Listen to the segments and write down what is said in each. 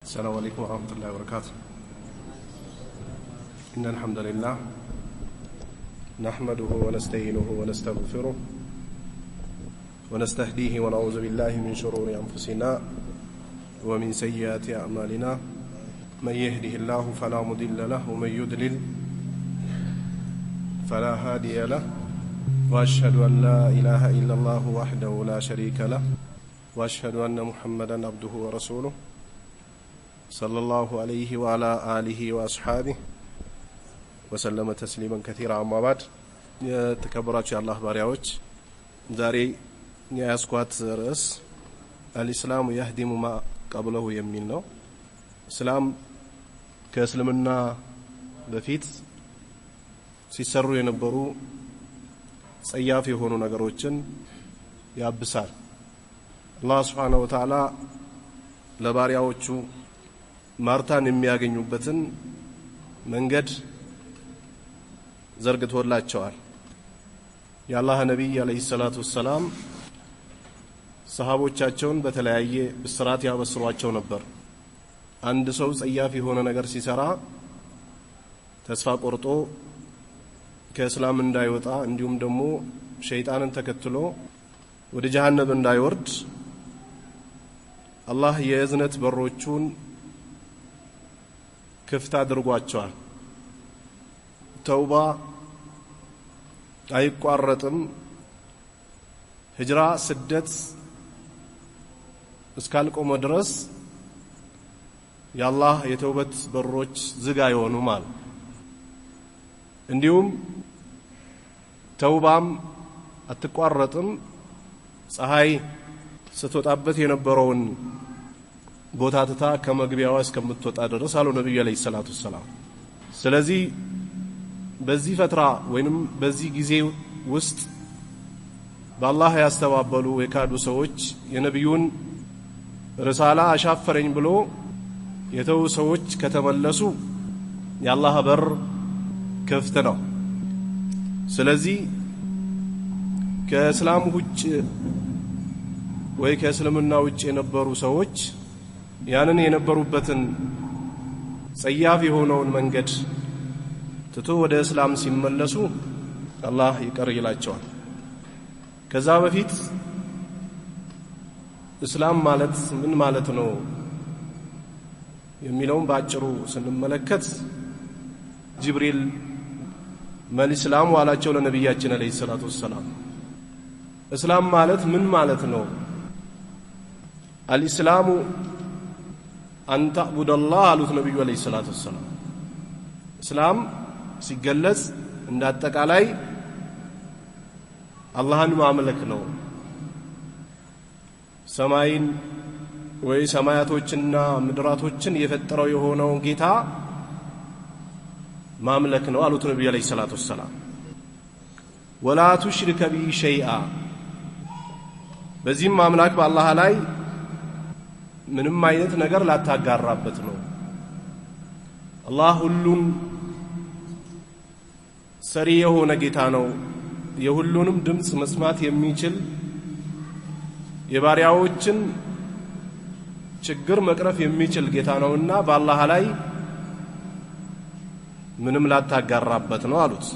السلام عليكم ورحمة الله وبركاته. إن الحمد لله نحمده ونستعينه ونستغفره ونستهديه ونعوذ بالله من شرور أنفسنا ومن سيئات أعمالنا من يهده الله فلا مضل له ومن يضلل فلا هادي له وأشهد أن لا إله إلا الله وحده لا شريك له وأشهد أن محمدا عبده ورسوله صلى الله عليه وعلى آله وأصحابه وسلم تسليما كثيرا. أما بعد تكبرات الله باريوች ዛሬ ያስኳት ርዕስ الإسلام يهدم ما قبله የሚል ነው። እስላም ከእስልምና በፊት ሲሰሩ የነበሩ ጸያፍ የሆኑ ነገሮችን ያብሳል። አላህ Subhanahu Wa Ta'ala ለባሪያዎቹ ማርታን የሚያገኙበትን መንገድ ዘርግቶላቸዋል። የአላህ ነብይ አለይሂ ሰላቱ ወሰለም ሰሃቦቻቸውን በተለያየ ብስራት ያበስሯቸው ነበር። አንድ ሰው ጸያፍ የሆነ ነገር ሲሰራ ተስፋ ቆርጦ ከእስላም እንዳይወጣ እንዲሁም ደግሞ ሸይጣንን ተከትሎ ወደ ጀሃነም እንዳይወርድ አላህ የእዝነት በሮቹን ክፍት አድርጓቸዋል። ተውባ አይቋረጥም። ሂጅራ ስደት እስካልቆመ ድረስ የአላህ የተውበት በሮች ዝግ አይሆኑም ማለት። እንዲሁም ተውባም አትቋረጥም። ፀሐይ ስትወጣበት የነበረውን ቦታ ትታ ከመግቢያዋ እስከምትወጣ ድረስ አሉ ነብዩ አለይሂ ሰላቱ ወሰለም። ስለዚህ በዚህ ፈትራ ወይንም በዚህ ጊዜ ውስጥ በአላህ ያስተባበሉ የካዱ ሰዎች የነብዩን ሪሳላ አሻፈረኝ ብሎ የተው ሰዎች ከተመለሱ የአላህ በር ክፍት ነው። ስለዚህ ከእስላም ውጭ ወይ ከእስልምና ውጭ የነበሩ ሰዎች ያንን የነበሩበትን ጸያፍ የሆነውን መንገድ ትቶ ወደ እስላም ሲመለሱ አላህ ይቅር ይላቸዋል። ከዛ በፊት እስላም ማለት ምን ማለት ነው የሚለውን ባጭሩ ስንመለከት ጅብሪል መልእስላም ዋላቸው ለነብያችን አለይሂ ሰላቱ ወሰለም። እስላም ማለት ምን ማለት ነው? الإسلام أن تعبد الله አሉት ነብዩ አለይሂ ሰላቱ ወሰለም። እስላም ሲገለጽ እንዳጠቃላይ አላህን ማምለክ ነው። ሰማይን ወይ ሰማያቶችና ምድራቶችን የፈጠረው የሆነው ጌታ ማምለክ ነው አሉት ነብዩ አለይሂ ሰላቱ ወሰለም። ወላ تشرك به شيئا በዚህም ማምላክ በአላህ ላይ ምንም አይነት ነገር ላታጋራበት ነው። አላህ ሁሉን ሰሪ የሆነ ጌታ ነው። የሁሉንም ድምጽ መስማት የሚችል የባሪያዎችን ችግር መቅረፍ የሚችል ጌታ ነውና በአላህ ላይ ምንም ላታጋራበት ነው አሉት።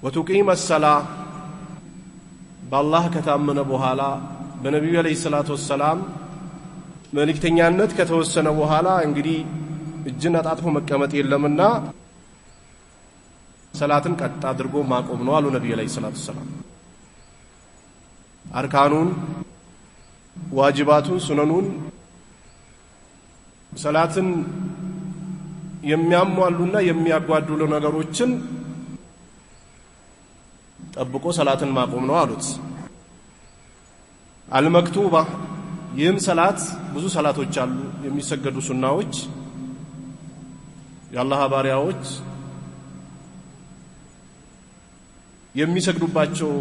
ወቱቂም الصلاة በአላህ ከታመነ በኋላ በነብዩ አለይሂ ሰላቱ ወሰለም መልእክተኛነት ከተወሰነ በኋላ እንግዲህ እጅን አጣጥፎ መቀመጥ የለምና ሰላትን ቀጥ አድርጎ ማቆም ነው አሉ ነብዩ አለይሂ ሰላቱ ወሰለም። አርካኑን ዋጅባቱን ሱነኑን ሰላትን የሚያሟሉና የሚያጓድሉ ነገሮችን ጠብቆ ሰላትን ማቆም ነው አሉት። አልመክቱባ ይህም ሰላት ብዙ ሰላቶች አሉ የሚሰገዱ ሱናዎች የአላህ ባሪያዎች የሚሰግዱባቸው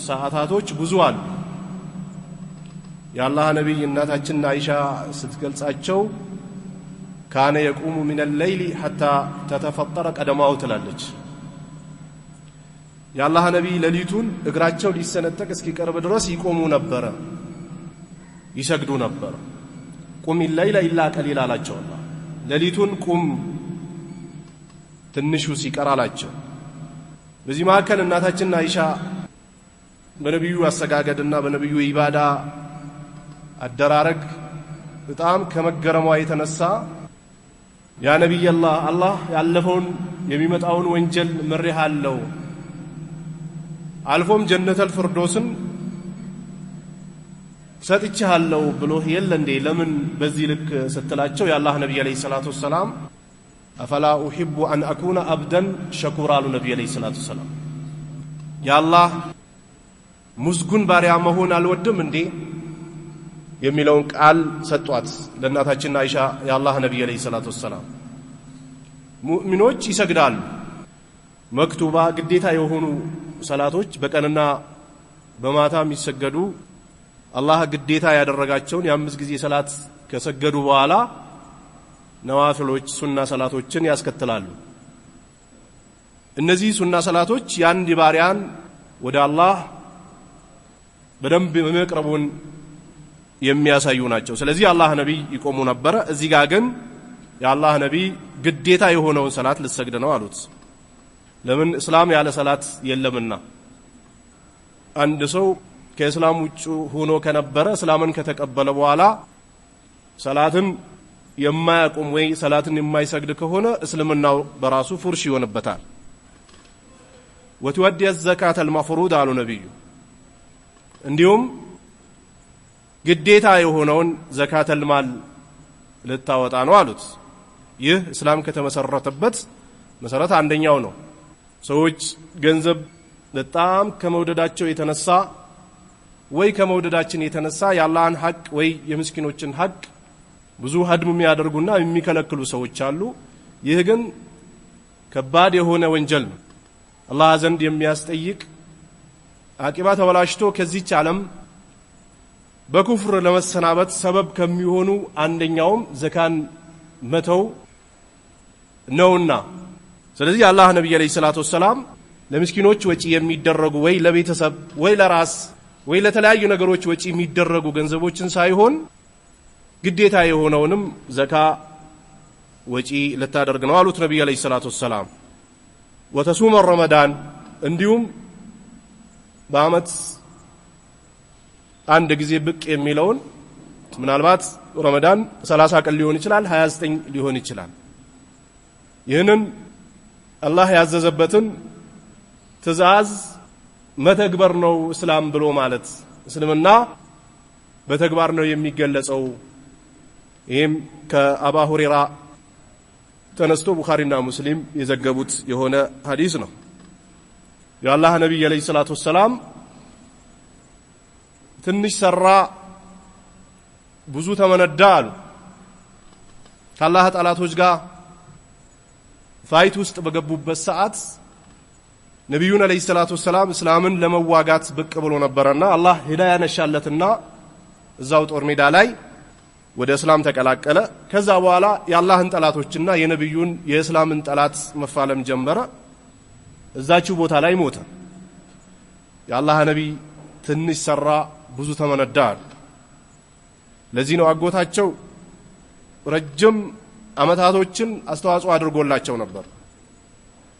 ሰዓታቶች ብዙ አሉ። የአላህ ነብይ እናታችን አይሻ ስትገልጻቸው ካነ የቁሙ من الليل حتى تتفطر قدمه ትላለች። የአላህ ነብይ ሌሊቱን እግራቸው ሊሰነጠቅ እስኪቀርብ ድረስ ይቆሙ ነበር፣ ይሰግዱ ነበር። ቁም الليل إلا قليلا አላቸው አላህ ሌሊቱን ቁም ትንሹ ሲቀር አላቸው በዚህ መካከል እናታችን አይሻ በነብዩ አሰጋገድና በነብዩ ኢባዳ አደራረግ በጣም ከመገረሟ የተነሳ ያ ነብይ አላህ ያለፈውን የሚመጣውን ወንጀል ምርሃለው አልፎም ጀነተል ፍርዶስን ሰጥቻለሁ ብሎ የለ እንዴ ለምን በዚህ ልክ ስትላቸው ያላህ ነብይ አለይሂ ሰላቱ ወሰለም አፈላ ኡሂቡ አን አኩነ አብደን ሸኩራ አሉ ነብይ አለይሂ ሰላቱ ወሰለም ያላህ ሙዝጉን ባሪያ መሆን አልወድም እንዴ የሚለውን ቃል ሰጧት ለእናታችን አይሻ ያላህ ነብይ አለይሂ ሰላቱ ወሰለም ሙእሚኖች ይሰግዳሉ መክቱባ ግዴታ የሆኑ ሰላቶች በቀንና በማታም ይሰገዱ አላህ ግዴታ ያደረጋቸውን የአምስት ጊዜ ሰላት ከሰገዱ በኋላ ነዋፊሎች ሱና ሰላቶችን ያስከትላሉ እነዚህ ሱና ሰላቶች የአንድ ባሪያን ወደ አላህ በደንብ መቅረቡን የሚያሳዩ ናቸው ስለዚህ አላህ ነብይ ይቆሙ ነበር እዚህ ጋር ግን የአላህ ነብይ ግዴታ የሆነውን ሰላት ልሰግድ ነው አሉት ለምን እስላም ያለ ሰላት የለምና አንድ ሰው ከእስላም ውጭ ሆኖ ከነበረ እስላምን ከተቀበለ በኋላ ሰላትን የማያቆም ወይ ሰላትን የማይሰግድ ከሆነ እስልምናው በራሱ ፉርሽ ይሆንበታል ወትወዲ الزكاه المفروض አሉ ነብዩ እንዲሁም ግዴታ የሆነውን ዘካተል ማል ልታወጣ ነው አሉት ይህ እስላም ከተመሰረተበት መሰረት አንደኛው ነው ሰዎች ገንዘብ በጣም ከመውደዳቸው የተነሳ ወይ ከመውደዳችን የተነሳ ያላህን ሐቅ ወይ የምስኪኖችን ሐቅ ብዙ ሀድም የሚያደርጉና የሚከለክሉ ሰዎች አሉ ይህ ግን ከባድ የሆነ ወንጀል ነው አላህ ዘንድ የሚያስጠይቅ አቂባ ተበላሽቶ ከዚህች ዓለም በኩፍር ለመሰናበት ሰበብ ከሚሆኑ አንደኛውም ዘካን መተው ነውና ስለዚህ አላህ ነብይ አለይሂ ሰላቱ ወሰለም ለምስኪኖች ወጪ የሚደረጉ ወይ ለቤተሰብ ወይ ለራስ ወይ ለተለያዩ ነገሮች ወጪ የሚደረጉ ገንዘቦችን ሳይሆን ግዴታ የሆነውንም ዘካ ወጪ ለታደርግ ነው አሉት ነብዩ አለይሂ ሰላቱ ወሰለም ወተሱመ ረመዳን እንዲሁም በአመት አንድ ጊዜ ብቅ የሚለውን ምናልባት ረመዳን 30 ቀን ሊሆን ይችላል 29 ሊሆን ይችላል ይህንን አላህ ያዘዘበትን ትእዛዝ መተግበር ነው እስላም ብሎ ማለት እስልምና በተግባር ነው የሚገለጸው ይህም ከአባ ሁረይራ ተነስቶ ቡኻሪና ሙስሊም የዘገቡት የሆነ ሐዲስ ነው የአላህ ነብይ አለይሂ ሰላቱ ወሰለም ትንሽ ሰራ ብዙ ተመነዳ አሉ ከአላህ ጠላቶች ጋር ፋይት ውስጥ በገቡበት ሰዓት ነብዩን አለይሂ ሰላቱ ወሰለም እስላምን ለመዋጋት ብቅ ብሎ ነበርና አላህ ሂዳያ ነሻለትና እዛው ጦር ሜዳ ላይ ወደ እስላም ተቀላቀለ ከዛ በኋላ የአላህን ጠላቶችና የነብዩን የእስላምን ጠላት መፋለም ጀመረ እዛችው ቦታ ላይ ሞተ የአላህ ነብይ ትንሽ ሰራ ብዙ ተመነዳ ለዚህ ነው አጎታቸው ረጅም አመታቶችን አስተዋጽኦ አድርጎላቸው ነበር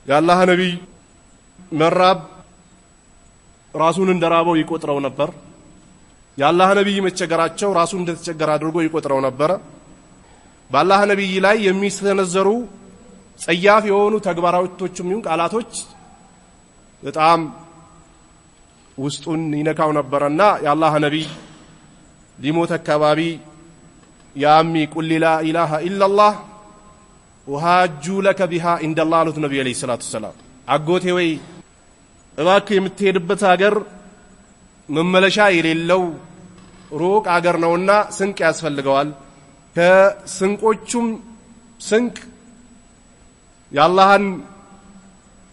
የአላህ ነብይ መራብ ራሱን እንደራበው ይቆጥረው ነበር የአላህ ነብይ መቸገራቸው ራሱን እንደተቸገረ አድርጎ ይቆጥረው ነበር በአላህ ነብይ ላይ የሚሰነዘሩ ጸያፍ የሆኑ ተግባራቶችም ይሁን ቃላቶች በጣም ውስጡን ይነካው ነበርና የአላህ ነብይ ሊሞት አካባቢ ያሚ ቁል ላ ኢላሃ ኢላላህ ወሃጁ ለከ ቢሃ ኢንደላህ አሉት ነብዩ አለይሂ ሰላቱ ወሰለም አጎቴ ወይ እባክህ የምትሄድበት ሀገር መመለሻ የሌለው ሩቅ ሀገር ነውና ስንቅ ያስፈልገዋል ከስንቆቹም ስንቅ የአላህን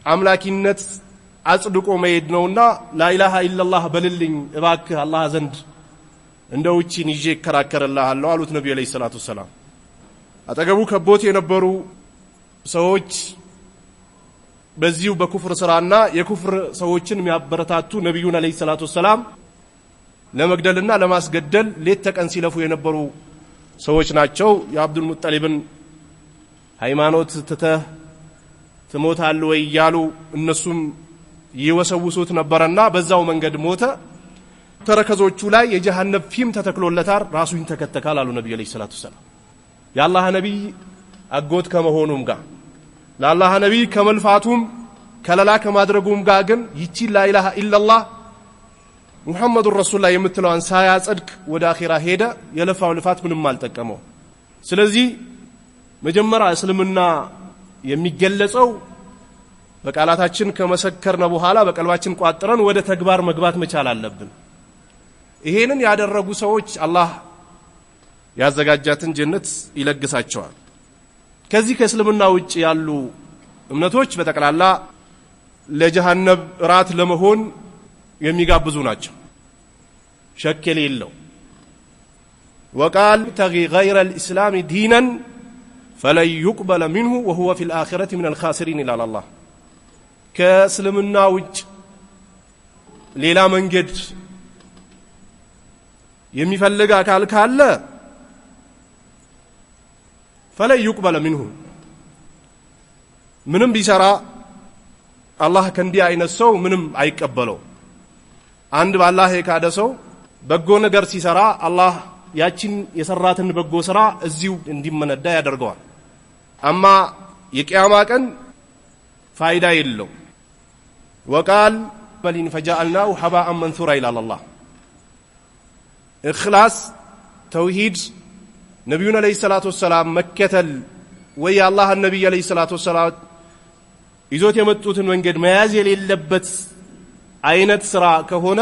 አምላኪነት አጽድቆ መሄድ ነውና ላ ኢላሃ ኢላላህ በልልኝ እባክህ አላህ ዘንድ እንደውጪን ይዤ ከራከረላህለው አሉት ነብዩ አለይሂ ሰላቱ ወሰለም አጠገቡ ከቦት የነበሩ ሰዎች በዚሁ በኩፍር ስራና የኩፍር ሰዎችን የሚያበረታቱ ነብዩን አለይሂ ሰላቱ ወሰለም ለመግደልና ለማስገደል ሌት ተቀን ሲለፉ የነበሩ ሰዎች ናቸው። የአብዱል ሙጠሊብን ሃይማኖት ትተህ ትሞታለህ ወይ እያሉ እነሱም ይወሰውሱት ነበርና በዛው መንገድ ሞተ። ተረከዞቹ ላይ የጀሃነም ፊም ተተክሎለታል፣ ራሱ ይንተከተካል አሉ ነብዩ አለይሂ ሰላቱ ሰላም። የአላህ ነብይ አጎት ከመሆኑም ጋር ለአላህ ነብይ ከመልፋቱም ከለላ ከማድረጉም ጋር ግን ይቺ ላኢላሃ ኢላላህ ሙሐመዱር ረሱሉላህ የምትለዋን ሳያጸድቅ ወደ አኺራ ሄደ። የለፋው ልፋት ምንም አልጠቀመው። ስለዚህ መጀመሪያ እስልምና የሚገለጸው በቃላታችን ከመሰከርነ በኋላ በቀልባችን ቋጥረን ወደ ተግባር መግባት መቻል አለብን። ይሄንን ያደረጉ ሰዎች አላህ ያዘጋጃትን ጀነት ይለግሳቸዋል። ከዚህ ከእስልምና ውጭ ያሉ እምነቶች በጠቅላላ ለጀሃነም ራት ለመሆን የሚጋብዙ ናቸው፣ ሸክ የሌለው። ወቃል ተጊ ገይረ الاسلام دينا فلن يقبل منه وهو في الاخره من الخاسرين ይላል አላህ። ከእስልምና ውጭ ሌላ መንገድ የሚፈልግ አካል ካለ فلن يقبل منه ምንም ቢሰራ አላህ ከእንዲህ አይነት ሰው ምንም አይቀበለው። አንድ በአላህ የካደ ሰው በጎ ነገር ሲሰራ አላህ ያቺን የሰራትን በጎ ስራ እዚሁ እንዲመነዳ ያደርገዋል። አማ የቂያማ ቀን ፋይዳ የለው። ወቃል በሊን ፈጃአልናሁ ሐባአን መንሱራ ይላል አላህ። ኢኽላስ ተውሂድ ነቢዩን አለይሂ ሰላቱ ወሰላም መከተል ወይ አላህ ነብይ አለይሂ ሰላቱ ወሰላም ይዞት የመጡትን መንገድ መያዝ የሌለበት አይነት ስራ ከሆነ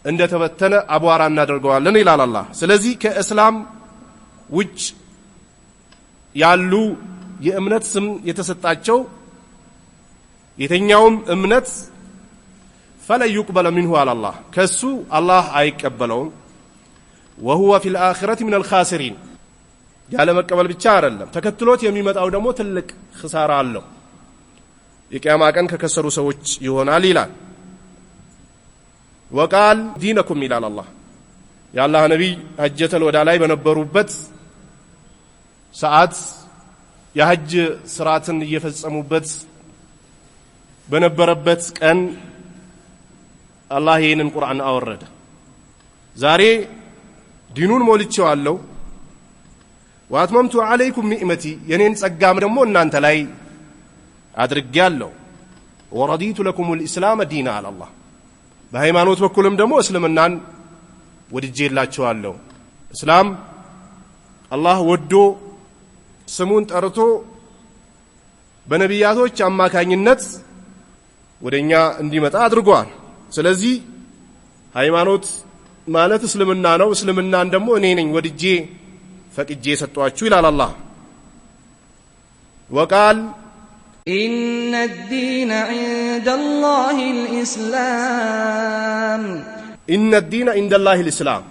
እንደተበተነ አቧራ እናደርገዋለን ይላል አላህ። ስለዚህ ከእስላም ውጭ ያሉ የእምነት ስም የተሰጣቸው የተኛውም እምነት فلا يقبل منه على الله ከሱ አላህ አይቀበለውም። وهو في الآخرة من الخاسرين ያለ መቀበል ብቻ አይደለም ተከትሎት የሚመጣው ደግሞ ትልቅ ኺሳራ አለው። የቂያማ ቀን ከከሰሩ ሰዎች ይሆናል ይላል። ወቃል ዲነኩም ይላል አላህ። የአላህ ነቢይ ሐጀተል ወዳ ላይ በነበሩበት ሰዓት የሐጅ ስርዓትን እየፈጸሙበት በነበረበት ቀን አላህ ይህንን ቁርአን አወረደ። ዛሬ ዲኑን ሞልቼዋለሁ ወአትመምቱ ዐለይኩም ኒዕመቲ የኔን ጸጋም ደግሞ እናንተ ላይ አድርጌያለሁ ወረዲቱ ለኩሙል ኢስላም ዲና አለ አላህ። በሃይማኖት በኩልም ደግሞ እስልምናን ወድጄላችኋለሁ። እስላም አላህ ወዶ ስሙን ጠርቶ በነቢያቶች አማካኝነት ወደኛ እንዲመጣ አድርጓል። ስለዚህ ሃይማኖት ማለት እስልምና ነው። እስልምናን ደግሞ እኔ ነኝ ወድጄ ፈቅጄ ሰጥቷችሁ ይላል አላህ። ወቃል إن الدين عند الله الإسلام إن الدين عند الله الإسلام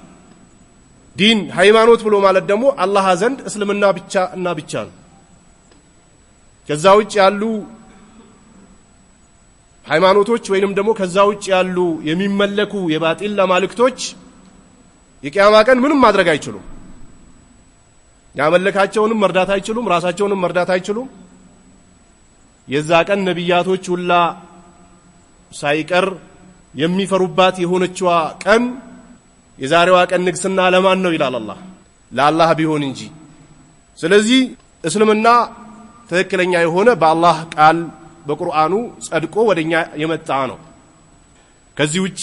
ዲን ሃይማኖት ብሎ ማለት ደግሞ አላህ ዘንድ እስልምና ብቻ እና ብቻ ነው። ከዛ ውጭ ያሉ ሃይማኖቶች ወይንም ደግሞ ከዛ ውጭ ያሉ የሚመለኩ የባጢል አማልክቶች የቂያማ ቀን ምንም ማድረግ አይችሉም። ያመለካቸውንም መርዳት አይችሉም፣ ራሳቸውንም መርዳት አይችሉም። የዛ ቀን ነቢያቶች ሁላ ሳይቀር የሚፈሩባት የሆነችዋ ቀን የዛሬዋ ቀን ንግስና ለማን ነው ይላል አላህ፣ ለአላህ ቢሆን እንጂ። ስለዚህ እስልምና ትክክለኛ የሆነ በአላህ ቃል በቁርአኑ ጸድቆ ወደኛ የመጣ ነው። ከዚህ ውጭ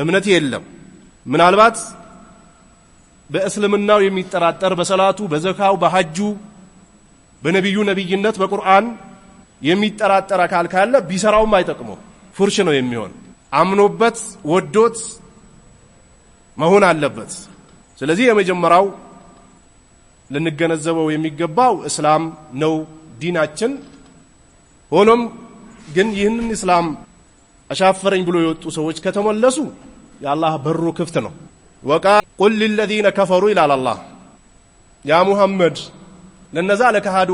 እምነት የለም። ምናልባት በእስልምናው የሚጠራጠር በሰላቱ፣ በዘካው፣ በሐጁ፣ በነቢዩ ነቢይነት፣ በቁርአን የሚጠራጠር አካል ካለ ቢሰራውም አይጠቅመው፣ ፉርሽ ነው የሚሆን። አምኖበት ወዶት መሆን አለበት። ስለዚህ የመጀመሪያው ልንገነዘበው የሚገባው እስላም ነው ዲናችን። ሆኖም ግን ይህንን እስላም አሻፈረኝ ብሎ የወጡ ሰዎች ከተመለሱ የአላህ በሩ ክፍት ነው። ወቃል ቁል ሊለዚነ ከፈሩ ይላል አላህ። ያ ሙሐመድ ለነዛ ለከሃዱ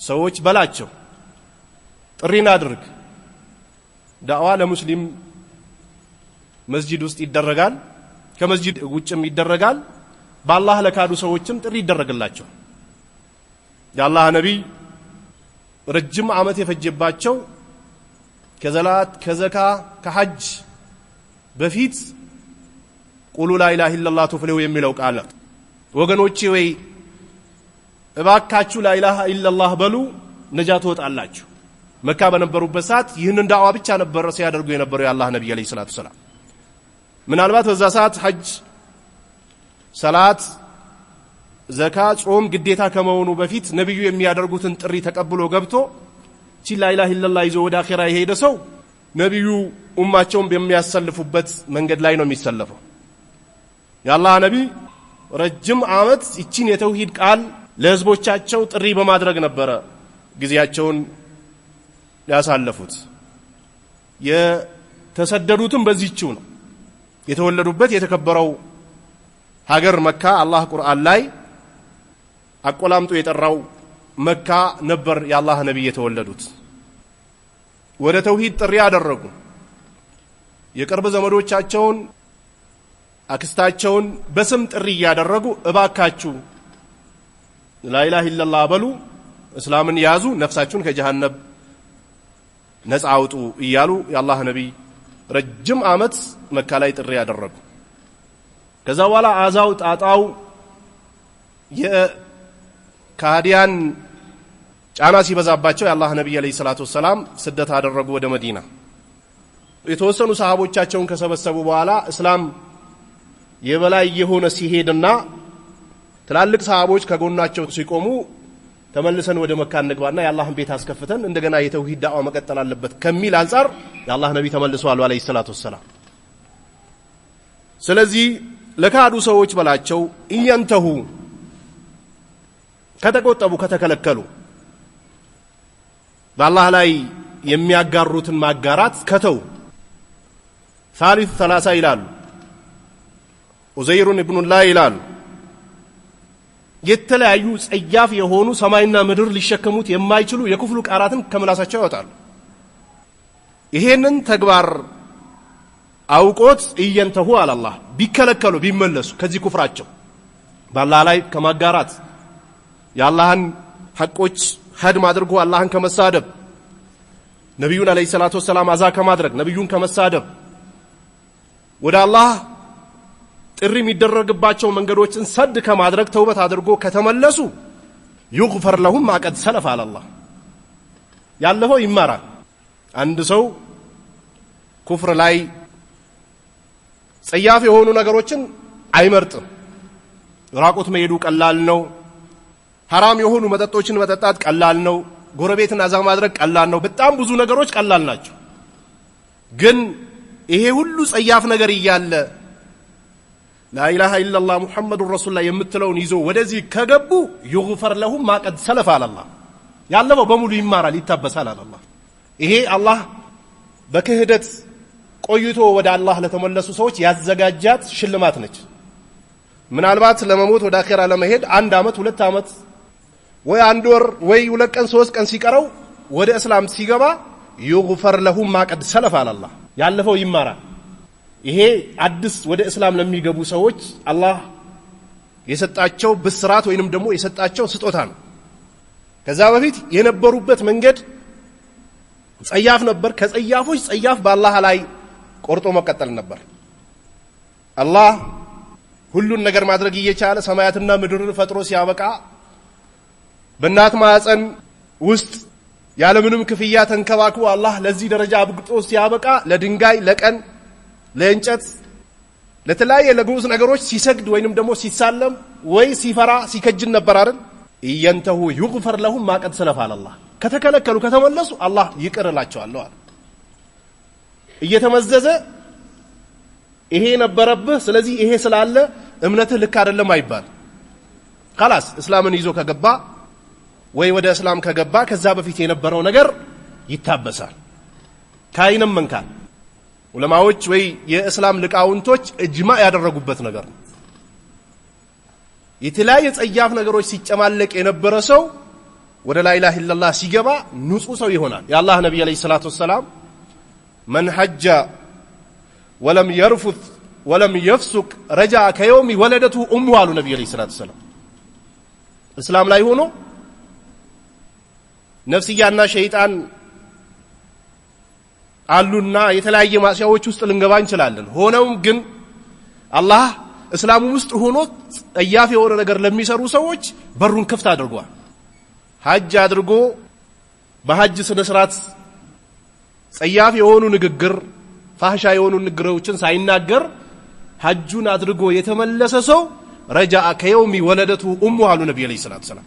ሰዎች በላቸው፣ ጥሪን አድርግ። ዳዕዋ ለሙስሊም መስጂድ ውስጥ ይደረጋል፣ ከመስጂድ ውጭም ይደረጋል፣ በአላህ ለካዱ ሰዎችም ጥሪ ይደረግላቸው። የአላህ ነቢይ ረጅም ዓመት የፈጀባቸው ከዘላት ከዘካ ከሐጅ በፊት ቁሉ ላ ኢላሃ ኢላላህ ተፍሊሁ የሚለው ቃል ነው። ወገኖቼ ወይ እባካችሁ ላ ኢላሃ ኢላላህ በሉ ነጃ ትወጣላችሁ። መካ በነበሩበት ሰዓት ይህንን ዳዕዋ ብቻ ነበር ሲያደርጉ የነበረው የአላህ ነቢይ አለይሂ ሰላቱ ሰላም። ምናልባት በዛ ሰዓት ሐጅ፣ ሰላት፣ ዘካ፣ ጾም ግዴታ ከመሆኑ በፊት ነብዩ የሚያደርጉትን ጥሪ ተቀብሎ ገብቶ ላ ኢላሃ ኢላላህ ይዞ ወደ አኺራ የሄደ ሰው ነብዩ ኡማቸውን በሚያሰልፉበት መንገድ ላይ ነው የሚሰለፈው። የአላህ ነቢይ ረጅም ዓመት እቺን የተውሂድ ቃል ለህዝቦቻቸው ጥሪ በማድረግ ነበረ ጊዜያቸውን ያሳለፉት። የተሰደዱትም በዚህችው ነው። የተወለዱበት የተከበረው ሀገር መካ አላህ ቁርአን ላይ አቆላምጦ የጠራው መካ ነበር የአላህ ነቢይ የተወለዱት። ወደ ተውሂድ ጥሪ ያደረጉ የቅርብ ዘመዶቻቸውን አክስታቸውን በስም ጥሪ ያደረጉ እባካችሁ ላ ኢላሃ ኢላላህ በሉ፣ እስላምን ያዙ፣ ነፍሳችሁን ከጀሃነም ነፃ አውጡ እያሉ የአላህ ነቢይ ረጅም ዓመት መካ ላይ ጥሪ ያደረጉ። ከዛ በኋላ አዛው ጣጣው የካዲያን ጫና ሲበዛባቸው የአላህ ነቢይ አለይሂ ሰላቱ ወሰላም ስደት አደረጉ ወደ መዲና። የተወሰኑ ሰሃቦቻቸውን ከሰበሰቡ በኋላ እስላም የበላይ የሆነ ሲሄድና ትላልቅ ሰሃቦች ከጎናቸው ሲቆሙ ተመልሰን ወደ መካ እንግባና የአላህን ቤት አስከፍተን እንደገና የተውሂድ ዳዕዋ መቀጠል አለበት ከሚል አንፃር የአላህ ነቢይ ተመልሰዋል አለይሂ ሰላቱ ወሰላም። ስለዚህ ለካዱ ሰዎች በላቸው እየንተሁ ከተቆጠቡ ከተከለከሉ በአላህ ላይ የሚያጋሩትን ማጋራት ከተው ሳሊስ ሰላሳ ይላሉ፣ ኡዘይሩን ኢብኑላህ ይላሉ። የተለያዩ ጸያፍ የሆኑ ሰማይና ምድር ሊሸከሙት የማይችሉ የኩፍሩ ቃላትን ከመላሳቸው ያወጣሉ። ይሄንን ተግባር አውቆት እየንተሁ አላህ ቢከለከሉ ቢመለሱ ከዚህ ኩፍራቸው በአላህ ላይ ከማጋራት የአላህን ሐቆች ሀድም አድርጎ አላህን ከመሳደብ ነቢዩን አለይሂ ሰላቱ ወሰላም አዛ ከማድረግ ነቢዩን ከመሳደብ ወደ አላህ ጥሪ የሚደረግባቸው መንገዶችን ሰድ ከማድረግ ተውበት አድርጎ ከተመለሱ ይغفر لهم ما قد سلف على الله ያለፈው ይማራል። አንድ ሰው ኩፍር ላይ ጸያፍ የሆኑ ነገሮችን አይመርጥም። ራቁት መሄዱ ቀላል ነው። ሐራም የሆኑ መጠጦችን መጠጣት ቀላል ነው። ጎረቤትን አዛ ማድረግ ቀላል ነው። በጣም ብዙ ነገሮች ቀላል ናቸው። ግን ይሄ ሁሉ ጸያፍ ነገር እያለ لا إله إلا الله محمد رسول الله የምትለውን ይዞ ወደዚህ ከገቡ يغفر لهم ما قد سلف على الله ያለፈው በሙሉ ይማራል ይታበሳል አለ አላህ። ይሄ አላህ በክህደት ቆይቶ ወደ አላህ ለተመለሱ ሰዎች ያዘጋጃት ሽልማት ነች። ምናልባት ለመሞት ወደ አኺራ ለመሄድ 1 ዓመት 2 ዓመት ወይ 1 ወር ወይ 2 ቀን 3 ቀን ሲቀረው ወደ እስላም ሲገባ يغفر لهم ما قد سلف على الله ያለፈው ይማራል። ይሄ አዲስ ወደ እስላም ለሚገቡ ሰዎች አላህ የሰጣቸው ብስራት ወይንም ደግሞ የሰጣቸው ስጦታ ነው። ከዛ በፊት የነበሩበት መንገድ ጸያፍ ነበር። ከጸያፎች ጸያፍ በአላህ ላይ ቆርጦ መቀጠል ነበር። አላህ ሁሉን ነገር ማድረግ እየቻለ ሰማያትና ምድርን ፈጥሮ ሲያበቃ በእናት ማህፀን ውስጥ ያለምንም ክፍያ ተንከባክቦ አላህ ለዚህ ደረጃ አብቅቶ ሲያበቃ ለድንጋይ ለቀን ለእንጨት ለተለያየ ለግዑዝ ነገሮች ሲሰግድ ወይንም ደግሞ ሲሳለም ወይ ሲፈራ ሲከጅን ነበር አይደል? እየንተሁ ይغفر لهم ما قد سلف على الله ከተከለከሉ ከተመለሱ አላህ ይቅርላቸዋል አለ። እየተመዘዘ ይሄ ነበረብህ ስለዚህ ይሄ ስላለ እምነትህ ልክ አይደለም አይባል። خلاص እስላምን ይዞ ከገባ ወይ ወደ እስላም ከገባ ከዛ በፊት የነበረው ነገር ይታበሳል። ካይንም መንካል ዑለማዎች ወይ የእስላም ሊቃውንቶች እጅማዕ ያደረጉበት ነገር ነው። የተለያየ ጸያፍ ነገሮች ሲጨማለቅ የነበረ ሰው ወደ ላ ኢላሃ ኢላላህ ሲገባ ንጹህ ሰው ይሆናል። የአላህ ነብይ አለይሂ ሰላቱ ወሰላም መን ሐጀ ወለም የርፉት ወለም يفسق رجع كيوم ولدته امه አሉ ነብዩ አለይሂ ሰላቱ ሰላም እስላም ላይ ሆኖ ነፍስያና ሸይጣን አሉና የተለያየ ማስያዎች ውስጥ ልንገባ እንችላለን ሆነውም ግን አላህ እስላም ውስጥ ሆኖ ጠያፍ የሆነ ነገር ለሚሰሩ ሰዎች በሩን ክፍት አድርጓል ሐጅ አድርጎ በሐጅ ስነ ስርዓት ጠያፍ የሆኑ ንግግር ፋህሻ የሆኑ ንግግሮችን ሳይናገር ሐጁን አድርጎ የተመለሰ ሰው ረጃአ ከየውሚ ወለደቱ ኡሙ አሉ ነብዩ አለይሂ ሰላቱ ሰላም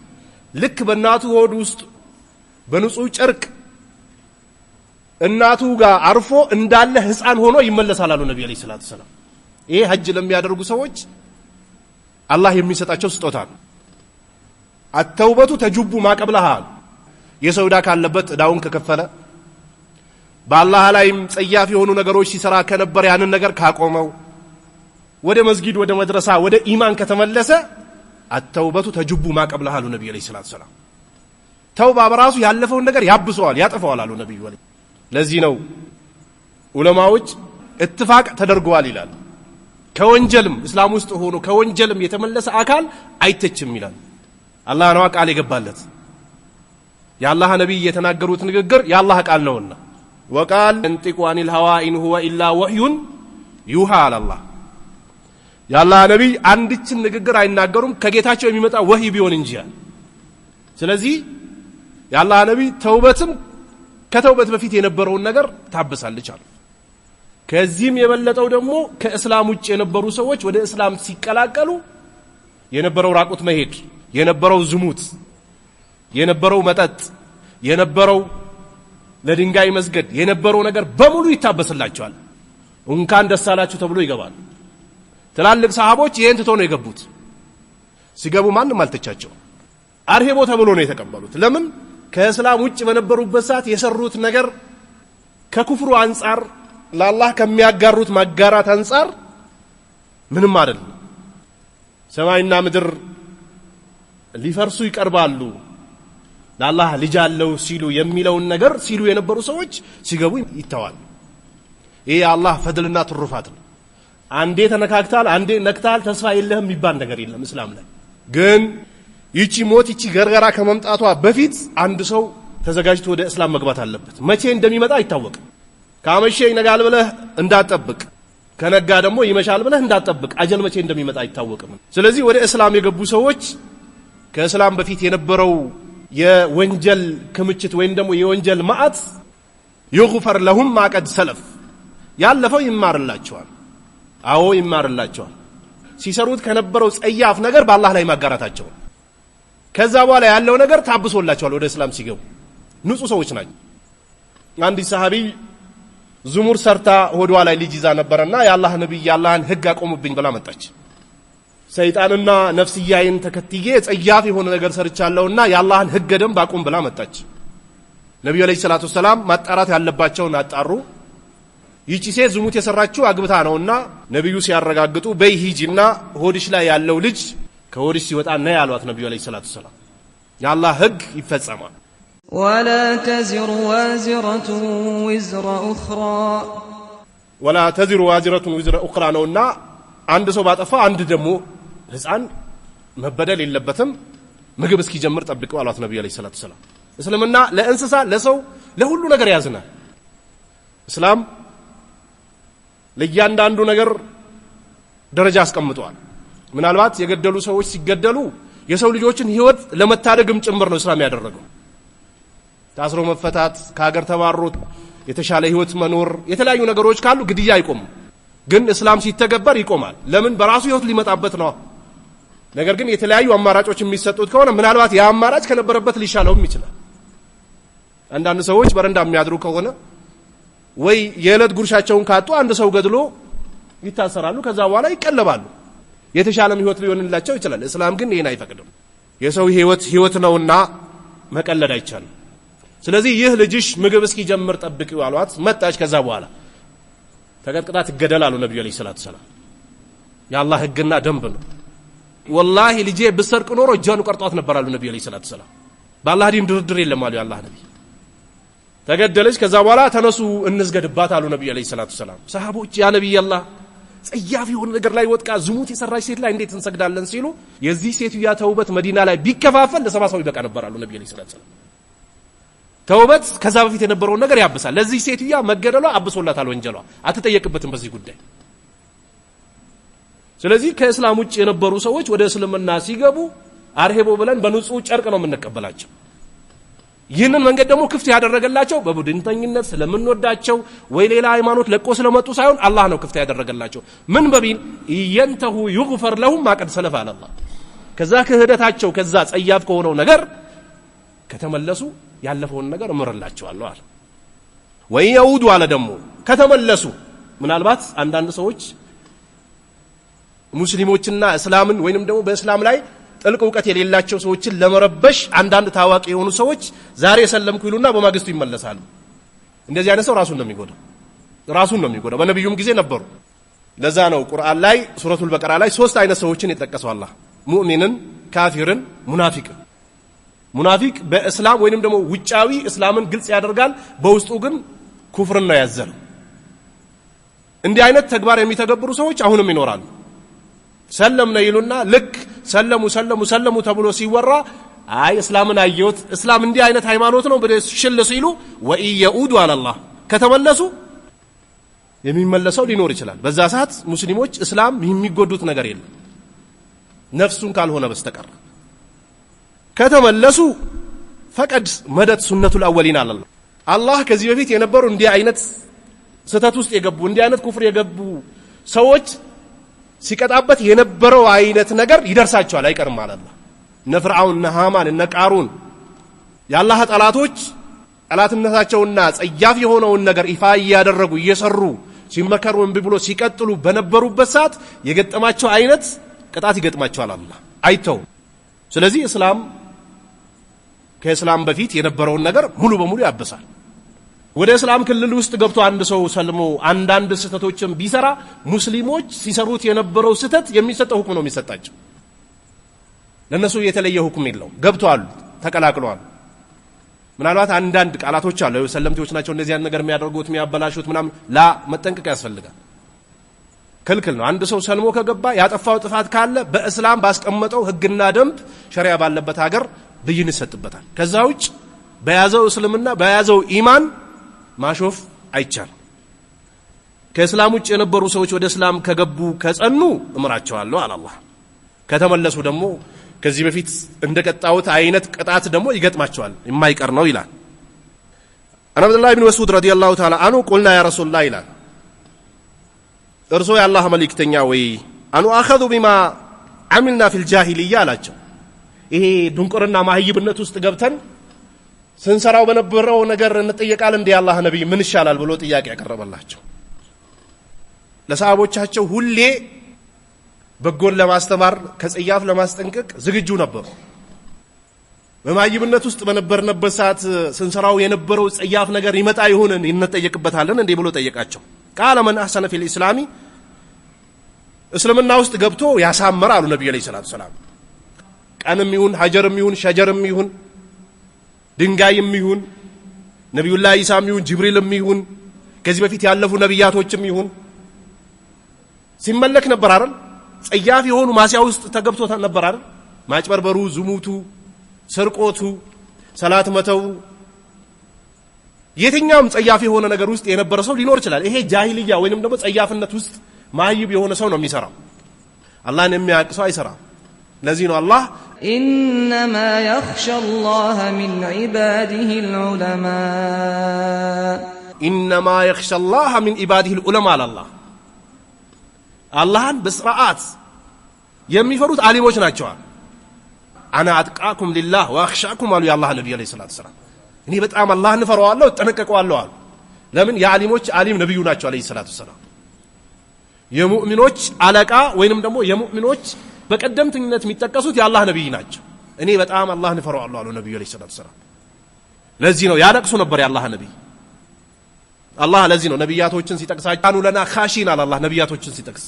ልክ በእናቱ ሆድ ውስጥ በንጹህ ጨርቅ እናቱ ጋር አርፎ እንዳለ ህፃን ሆኖ ይመለሳል አሉ ነብዩ አለይሂ ሰላቱ ሰላም ይሄ ሐጅ ለሚያደርጉ ሰዎች አላህ የሚሰጣቸው ስጦታ ነው አተውበቱ ተጁቡ ማቀብለሃ የሰው ዕዳ ካለበት ዕዳውን ከከፈለ በአላህ ላይም ጸያፍ የሆኑ ነገሮች ሲሰራ ከነበር ያንን ነገር ካቆመው ወደ መስጊድ ወደ መድረሳ ወደ ኢማን ከተመለሰ አተውበቱ ተጁቡ ማቀብለሃ አሉ ነብዩ አለይሂ ሰላቱ ሰላም ተውባ በራሱ ያለፈውን ነገር ያብሰዋል ያጠፋዋል አሉ ነብዩ አለይሂ ለዚህ ነው ዑለማዎች ኢትፋቅ ተደርጓል ይላል ከወንጀልም እስላም ውስጥ ሆኖ ከወንጀልም የተመለሰ አካል አይተችም ይላል አላህ ነው ቃል የገባለት የአላህ ነብይ የተናገሩት ንግግር የአላህ ቃል ነውና ወቃል እንጥቁ አኒል ሀዋ ኢን ሁወ ኢላ ወህዩን ዩሃ አላህ የአላህ ነብይ አንድችን ንግግር አይናገሩም ከጌታቸው የሚመጣ ወህይ ቢሆን እንጂ ስለዚህ የአላህ ነብይ ተውበትም ከተውበት በፊት የነበረውን ነገር ታበሳለች አሉ ከዚህም የበለጠው ደግሞ ከእስላም ውጭ የነበሩ ሰዎች ወደ እስላም ሲቀላቀሉ የነበረው ራቁት መሄድ የነበረው ዝሙት የነበረው መጠጥ የነበረው ለድንጋይ መስገድ የነበረው ነገር በሙሉ ይታበስላቸዋል እንኳን ደስ አላችሁ ተብሎ ይገባል ትላልቅ ሰሃቦች ይሄን ትተው ነው የገቡት ሲገቡ ማንንም አልተቻቸው አርሄቦ ተብሎ ነው የተቀበሉት ለምን ከእስላም ውጭ በነበሩበት ሰዓት የሰሩት ነገር ከኩፍሩ አንፃር ለአላህ ከሚያጋሩት ማጋራት አንፃር ምንም አይደለም ሰማይና ምድር ሊፈርሱ ይቀርባሉ ለአላህ ልጅ አለው ሲሉ የሚለውን ነገር ሲሉ የነበሩ ሰዎች ሲገቡ ይተዋል ይሄ አላህ ፈድልና ትሩፋት ነው አንዴ ተነካክታል አንዴ ነክታል ተስፋ የለህም ይባል ነገር የለም እስላም ላይ ግን ይቺ ሞት ይቺ ገርገራ ከመምጣቷ በፊት አንድ ሰው ተዘጋጅቶ ወደ እስላም መግባት አለበት መቼ እንደሚመጣ አይታወቅም ካመሸ ይነጋል ብለህ እንዳትጠብቅ ከነጋ ደግሞ ይመሻል ብለህ እንዳትጠብቅ አጀል መቼ እንደሚመጣ አይታወቅም ስለዚህ ወደ እስላም የገቡ ሰዎች ከእስላም በፊት የነበረው የወንጀል ክምችት ወይም ደግሞ የወንጀል ማአት ይغفر لهم ما قد سلف ያለፈው ይማርላቸዋል አዎ ይማርላቸዋል ሲሰሩት ከነበረው ጸያፍ ነገር በአላህ ላይ ማጋራታቸው ከዛ በኋላ ያለው ነገር ታብሶላቸዋል ወደ እስላም ሲገቡ ንጹህ ሰዎች ናቸው አንድ ሰሃቢ ዙሙር ሰርታ ሆዷ ላይ ልጅ ይዛ ነበርና የአላህ ነብይ የአላህን ህግ አቆምብኝ ብላ መጣች ሰይጣንና ነፍስያዬን ተከትዬ ጸያፍ የሆነ ነገር ሰርቻለሁና የአላህን ህግ ደንብ አቁም ብላ መጣች ነብዩ አለይሂ ሰላቱ ሰላም ማጣራት ያለባቸውን አጣሩ ይቺ ሴት ዝሙት የሰራችው አግብታ ነውና ነብዩ ሲያረጋግጡ በይሂጂና ሆድሽ ላይ ያለው ልጅ ከሆድሽ ሲወጣ ነው ያሏት ነብዩ አለይሂ ሰላቱ ሰላም የአላህ ህግ ይፈጸማል ولا تزر وازرة وزر أخرى ولا تزر وازرة وزر أخرى ነውና አንድ ሰው ባጠፋ አንድ ደግሞ ህፃን መበደል የለበትም ምግብ እስኪጀምር ጠብቀው አሏት ነብዩ አለይሂ ሰላቱ ሰላም እስልምና ለእንስሳ ለሰው ለሁሉ ነገር ያዝናል እስላም ለእያንዳንዱ ነገር ደረጃ አስቀምጧል ምናልባት የገደሉ ሰዎች ሲገደሉ የሰው ልጆችን ህይወት ለመታደግም ጭምር ነው እስላም ያደረገው ታስሮ መፈታት ከሀገር ተባሮ የተሻለ ህይወት መኖር የተለያዩ ነገሮች ካሉ ግድያ አይቆምም ግን እስላም ሲተገበር ይቆማል ለምን በራሱ ህይወት ሊመጣበት ነው ነገር ግን የተለያዩ አማራጮች የሚሰጡት ከሆነ ምናልባት ያ አማራጭ ከነበረበት ሊሻለውም ይችላል አንዳንድ ሰዎች በረንዳ የሚያድሩ ከሆነ ወይ የዕለት ጉርሻቸውን ካጡ አንድ ሰው ገድሎ ይታሰራሉ ከዛ በኋላ ይቀለባሉ የተሻለም ህይወት ሊሆንላቸው ይችላል እስላም ግን ይሄን አይፈቅድም የሰው ህይወት ነውና መቀለድ አይቻልም ስለዚህ ይህ ልጅሽ ምግብ እስኪጀምር ጠብቂው አሏት መጣች ከዛ በኋላ ተቀጥቅጣ ትገደላሉ ነብዩ አለይሂ ሰላቱ ሰላም የአላህ ህግና ደንብ ነው ወላሂ ልጄ ብሰርቅ ኖሮ እጇን ቆርጧት ነበር አሉ ነብዩ አለይሂ ሰላቱ ሰላም በአላህ ዲን ድርድር የለም አሉ የአላህ ነብይ ተገደለች ከዛ በኋላ ተነሱ እንስገድባት አሉ ነብዩ አለይሂ ሰላቱ ሰላም ሰሃቦች ያ ነብይ አላህ ጸያፍ የሆነ ነገር ላይ ወጥቃ ዝሙት የሰራች ሴት ላይ እንዴት እንሰግዳለን ሲሉ የዚህ ሴትያ ተውበት መዲና ላይ ቢከፋፈል ለሰባ ሰው ይበቃ ነበር አሉ ነብዩ ሰለላሁ ዐለይሂ ወሰለም። ተውበት ከዛ በፊት የነበረውን ነገር ያብሳል። ለዚህ ሴትያ መገደሏ አብሶላታል ወንጀሏ፣ አትጠየቅበትም በዚህ ጉዳይ። ስለዚህ ከእስላም ውጭ የነበሩ ሰዎች ወደ እስልምና ሲገቡ አርሄቦ ብለን በንጹህ ጨርቅ ነው የምንቀበላቸው። ይህንን መንገድ ደግሞ ክፍት ያደረገላቸው በቡድንተኝነት ስለምንወዳቸው ወይ ሌላ ሃይማኖት ለቆ ስለመጡ ሳይሆን አላህ ነው ክፍት ያደረገላቸው። ምን በቢል ይንተሁ ይغفر لهم ما قد سلف على الله ከዛ ክህደታቸው ከዛ ጸያፍ ከሆነው ነገር ከተመለሱ ያለፈውን ነገር እምርላቸዋለሁ አለ። ወይ ይውዱ አለ ደግሞ ከተመለሱ ምናልባት አንዳንድ ሰዎች ሙስሊሞችና እስላምን ወይንም ደግሞ በእስላም ላይ ጥልቅ ዕውቀት የሌላቸው ሰዎችን ለመረበሽ አንዳንድ ታዋቂ የሆኑ ሰዎች ዛሬ ሰለምኩ ይሉና በማግስቱ ይመለሳሉ። እንደዚህ አይነት ሰው ራሱን ነው የሚጎዳው። በነብዩም ጊዜ ነበሩ። ለዛ ነው ቁርአን ላይ ሱረቱል በቀራ ላይ 3 አይነት ሰዎችን የጠቀሰው አላህ፣ ሙእሚንን፣ ካፊርን፣ ሙናፊቅን። ሙናፊቅ በእስላም ወይንም ደግሞ ውጫዊ እስላምን ግልጽ ያደርጋል፣ በውስጡ ግን ኩፍርን ነው ያዘለው። እንዲህ አይነት ተግባር የሚተገብሩ ሰዎች አሁንም ይኖራሉ። ሰለምነ ይሉና ልክ ሰለሙ ተብሎ ሲወራ አይ እስላምን አየሁት እስላም እንዲህ አይነት ሃይማኖት ነው ብለው ሽል ሲሉ ወኢየኡዱ አላህ ከተመለሱ የሚመለሰው ሊኖር ይችላል። በዛ ሰዓት ሙስሊሞች እስላም የሚጎዱት ነገር የለም ነፍሱን ካልሆነ በስተቀር። ከተመለሱ ፈቀድ መደት ሱነቱል አወሊን አላህ ከዚህ በፊት የነበሩ እንዲህ አይነት ስተት ውስጥ የገቡ እንዲህ አይነት ኩፍር የገቡ ሰዎች ሲቀጣበት የነበረው አይነት ነገር ይደርሳቸዋል አይቀርም ማለት ነው። እነ ፍርዓውን እነ ሃማን እነ ቃሩን የአላህ ጠላቶች ጠላትነታቸውና ጸያፍ የሆነውን ነገር ይፋ ያደረጉ እየሰሩ ሲመከሩ እንቢ ብሎ ሲቀጥሉ በነበሩበት ሰዓት የገጠማቸው አይነት ቅጣት ይገጥማቸዋል አላህ አይተው። ስለዚህ እስላም ከእስላም በፊት የነበረውን ነገር ሙሉ በሙሉ ያበሳል። ወደ እስላም ክልል ውስጥ ገብቶ አንድ ሰው ሰልሞ አንዳንድ ስተቶችን ቢሰራ ሙስሊሞች ሲሰሩት የነበረው ስተት የሚሰጠው ሁክም ነው የሚሰጣቸው። ለነሱ የተለየ ሁክም የለው። ገብተዋል፣ ተቀላቅለዋል። ምናልባት አንዳንድ ቃላቶች አሉ ሰለምቲዎች ናቸው እንደዚህ አይነት ነገር የሚያደርጉት የሚያበላሹት ምናምን ላ መጠንቀቅ ያስፈልጋል። ክልክል ነው። አንድ ሰው ሰልሞ ከገባ ያጠፋው ጥፋት ካለ በእስላም ባስቀመጠው ህግና ደንብ ሸሪዓ ባለበት ሀገር ብይን ይሰጥበታል። ከዛ ውጭ በያዘው እስልምና በያዘው ኢማን ማሾፍ አይቻልም። ከእስላም ውጭ የነበሩ ሰዎች ወደ እስላም ከገቡ ከጸኑ እምራቸዋለሁ አላህ። ከተመለሱ ደግሞ ከዚህ በፊት እንደቀጣውት አይነት ቅጣት ደግሞ ይገጥማቸዋል የማይቀር ነው ይላል። አን አብዱላህ ኢብኑ መስዑድ ረዲየላሁ ተዓላ አንሁ ቁልና ያ ረሱላህ ይላል እርሶ የአላህ መልእክተኛ ወይ አኑ አኸዙ ቢማ አሚልና ፊል ጃሂልያ አላቸው። ይሄ ድንቁርና ማህይብነት ውስጥ ገብተን ስንሰራው በነበረው ነገር እንጠየቃል እንደ አላህ ነብይ ምን ይሻላል ብሎ ጥያቄ ያቀረበላቸው። ለሰሃቦቻቸው ሁሌ በጎን ለማስተማር ከጸያፍ ለማስጠንቀቅ ዝግጁ ነበሩ። በማህይብነት ውስጥ በነበርንበት ሰዓት ስንሰራው የነበረው ጸያፍ ነገር ይመጣ ይሆንን እንጠየቅበታለን እንዴ ብሎ ጠየቃቸው። ቃለ መን አህሰነ ፊል ኢስላሚ እስልምና ውስጥ ገብቶ ያሳመረ አሉ ነብዩ ሰለላሁ ዐለይሂ ወሰለም። ቀንም ይሁን ሀጀርም ይሁን ሸጀርም ይሁን ድንጋይም ይሁን ነብዩላህ ኢሳም ይሁን ጅብሪልም ይሁን ከዚህ በፊት ያለፉ ነብያቶችም ይሁን ሲመለክ ነበር አይደል? ጸያፍ የሆኑ ማሲያ ውስጥ ተገብቶ ነበር አይደል? ማጭበርበሩ፣ ዝሙቱ፣ ስርቆቱ፣ ሰላት መተው የትኛውም ጸያፍ የሆነ ነገር ውስጥ የነበረ ሰው ሊኖር ይችላል። ይሄ ጃሂልያ ወይንም ደግሞ ጸያፍነት ውስጥ ማህይብ የሆነ ሰው ነው የሚሰራው። አላህን የሚያውቅ ሰው አይሰራም። ለዚህ ነው አላህ إنما يخشى الله من عباده العلماء إنما يخشى الله من عباده العلماء አላህን በስርዓት የሚፈሩት አሊሞች ናቸው። አና አጥቃኩም ሊላህ ወአኽሻኩም አሉ የአላህ ነብይ አለይሂ ሰላቱ ሰላም። እኔ በጣም አላህን እፈራዋለሁ እጠነቀቀዋለሁ አሉ። ለምን? የአሊሞች አሊም ነብዩ ናቸው አለይሂ ሰላቱ ሰላም። የሙእሚኖች አለቃ ወይንም ደግሞ የሙእሚኖች በቀደምትነት የሚጠቀሱት የአላህ ነብይ ናቸው። እኔ በጣም አላህን እፈራዋለሁ አሉ ነብዩ አለይሂ ሰላቱ ሰላም። ለዚህ ነው ያለቅሱ ነበር የአላህ ነብይ። አላህ ለዚህ ነው ነብያቶችን ሲጠቅሳቸው ካኑ ለና ኻሺን አላህ ነብያቶችን ሲጠቅስ